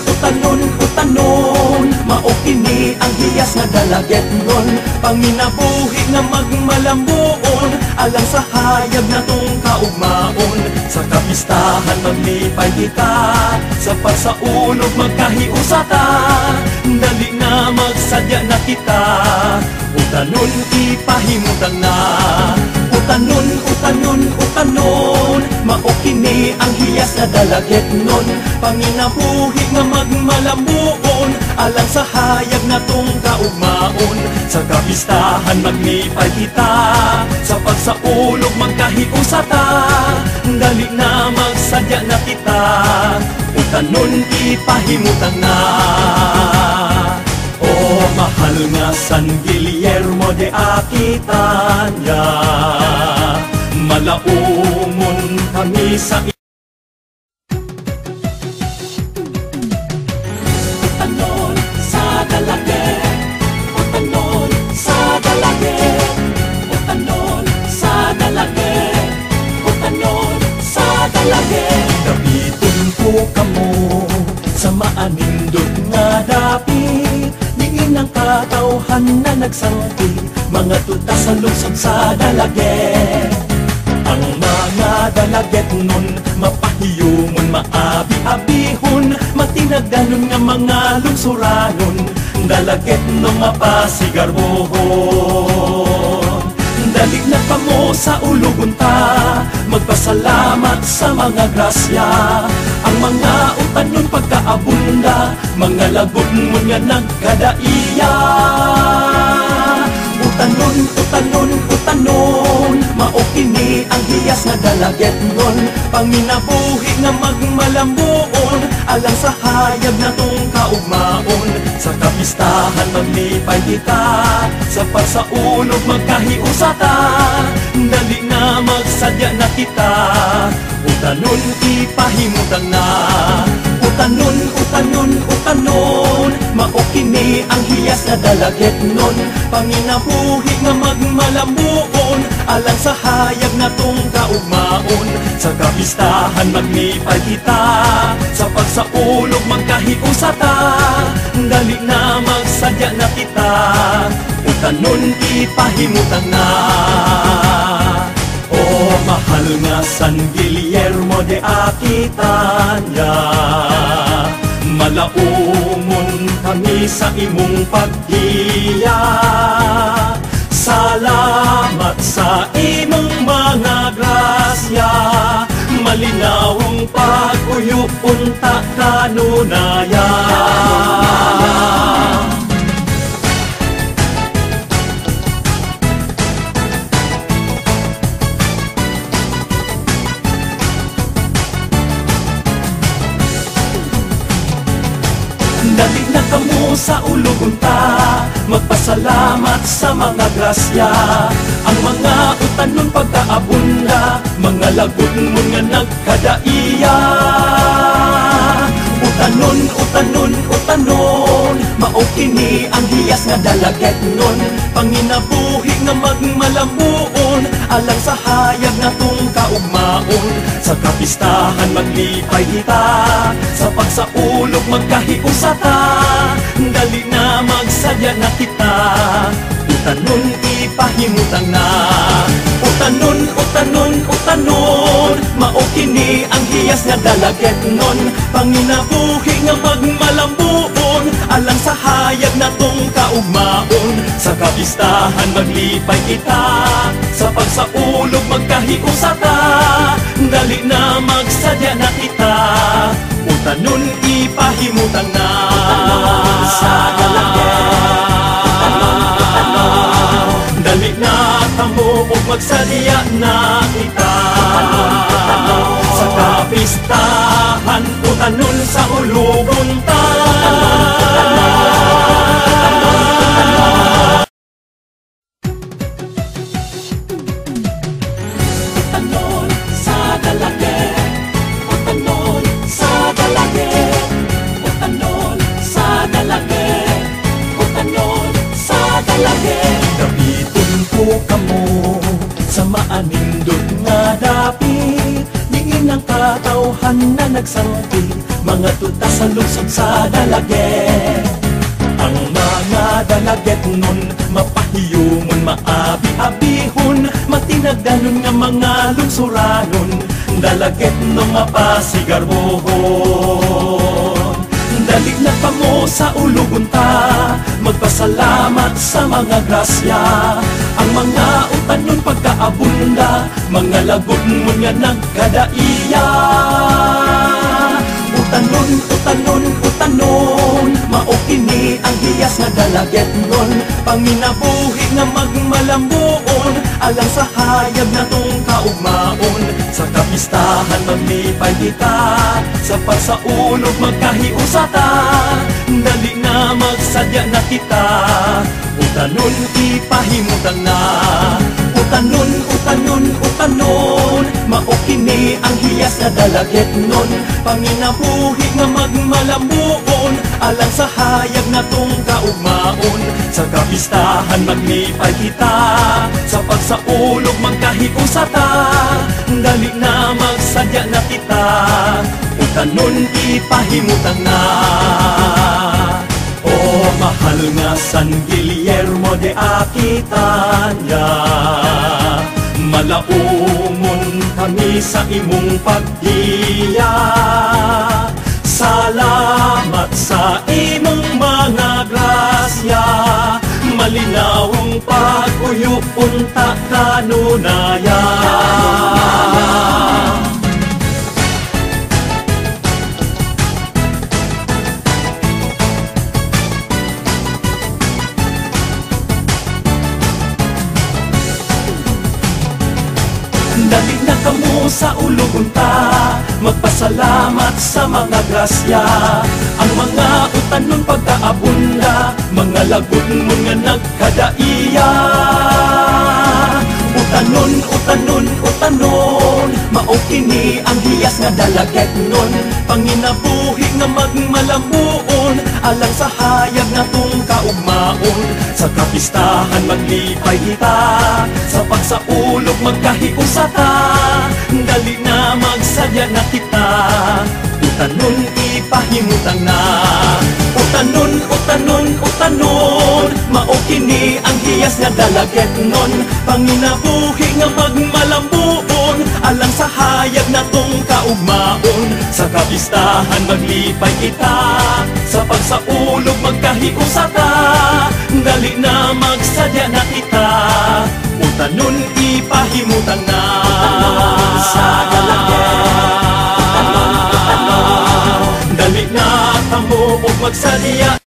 utanon, utanon, mao kini ang hiyas nga dalaget nun. Panginabuhi nga magmalambuon, alang sa hayag na tong kaugmaon. Sa kapistahan maglipay kita, sa pagsaulog magkahiusata. Dali na magsadya na kita, utanon ipahimutan na. Utanon, utanon, utanon, mao kini ang hiyas nga dalaget nun. Panginabuhi nga magmalambuon, alang sa hayag na tong kaugmaon. Sa kapistahan maglipay kita, sa pagsaulog magkahiusata. Dali na magsadya na kita, utanon ipahimutan na. Oh, mahal nga San Guillermo de Aquitania, malaumon kami sa utanon sa dalaget, utanon sa dalaget, utanon sa dalaget, utanon sa dalaget. Dapiton ko kamo sa maanindot nga dapit, diin ang katawhan na nagsangki, mga tuta sa lungsod sa dalaget. Ang mga dalaget nun, mapahiyumon, maabi-abihon, matinagdanon nga mga lungsuranon, dalaget nung mapasigarbohon. Dali na pa mo sa ulugon ta, magpasalamat sa mga grasya. Ang mga utanon pagkaabunda, mga lagot mo nga nagkadaiya. Utanon, utanon, utanon, mao kini ang hiyas nga dalaget nun. Panginabuhi nga magmalambuon, alang sa hayag na tong kaugmaon. Sa kapistahan maglipay kita, sa pagsaulog magkahiusata. Dali na magsadya na kita, utanon ipahimutan na. Utanon, utanon, utanon, mao kini ang hiyas nga dalaget nun. Panginabuhi nga magmalambuon, alang sa hayag na tong kaugmaon. Sa kapistahan maglipay kita, sa pagsaulog magkahiusata. Dali na magsadya na kita, utanon ipahimutan na. Oh, mahal nga San Guillermo de Aquitania, malaumon kami sa imong paghiya. Salamat sa imong mga grasya, malinawong pag-uyo unta kanunaya. Dali na kamo sa ulugon ta, magpasalamat sa mga grasya. Ang mga utanon pagkaabunda, mga lagot mo nga nagkadaiya. Utanon, utanon, utanon, mao kini ang hiyas nga dalaget nun. Panginabuhi nga magmalambuon, alang sa hayag na tong kaugmaon. Sa kapistahan maglipay kita, sa pagsaulog magkahiusata. Dali na magsadya na kita, utanon ipahimutan na. Utanon, utanon, utanon, mao kini ang hiyas nga dalaget nun. Panginabuhi nga magmalambuon, alang sa hayag na tong kaugmaon. Sa kapistahan maglipay kita, sa pagsaulog magkahiusata. Dali na magsadya na kita, utanon ipahimutan na. Utanon sa dalaget, utanon, utanon, dali na kamo ug magsadya na kita. Utanon, utanon, sa kapistahan, utanon sa ulugon ta. Utanon sa dalaget, utanon sa dalaget, utanon sa dalaget, utanon sa dalaget. Dapiton ko kamo sa maanindot nga dapit, diin ang katawhan na nagsangki, mga tuta sa lungsod sa Dalaget. Ang mga Dalaget nun, mapahiyumon, maabi-abihon, matinagdanon nga mga lungsuranon, Dalaget nung mapasigarbohon. Dalig na pa mo sa ulugon ta, magpasalamat sa mga grasya. Ang mga utan nun pagkaabunda, mga lagot mo nga nagkadaiya. Utanon, utanon, utanon, maokini ang hiyas nga Dalaget nun, panginabuhi nga magmalambuon, alang sa hayag na tong kaugmaon. Sa kapistahan maglipay kita, sa pagsaulog magkahiusata, dali na magsadya na kita, utanon ipahimutan na. Utanon, utanon, utanon, maokini ang hiyas na Dalaget nun, panginabuhi nga magmalambuon, alang sa hayag na tong kaugmaon. Sa kapistahan maglipay kita, sa pagsaulog magkahiusata, dali na magsadya na kita, utanon ipahimutan na. Oh, mahal nga San Guillermo de Aquitania, malaumon kami sa imong pagdiya. Salamat sa imong mga grasya, malinawong pag-uyo unta kanunaya. Dalig na kamo sa ulugon ta, magpasalamat sa mga grasya. Ang mga utan nun pagkaabunda, mga lagot mo nga nagkadaiya. Utanon, utanon, utanon, maokini ang hiyas nga Dalaget nun, panginabuhi nga magmalambuon, alang sa hayag na tong kaugmaon. Sa kapistahan maglipay kita, sa pagsaulog magkahiusata, dali na magsadya na kita, utanon ipahimutan na. Utanon, utanon, utanon, maokini ang hiyas nga Dalaget nun, panginabuhi nga magmalambuon, alang sa hayag na tong kaugmaon. Sa kapistahan maglipay kita, sa pagsaulog magkahiusata, dali na magsadya na kita, utanon ipahimutan na. Utanon sa Dalaget, utanon, utanon, dali na kamo og magsadya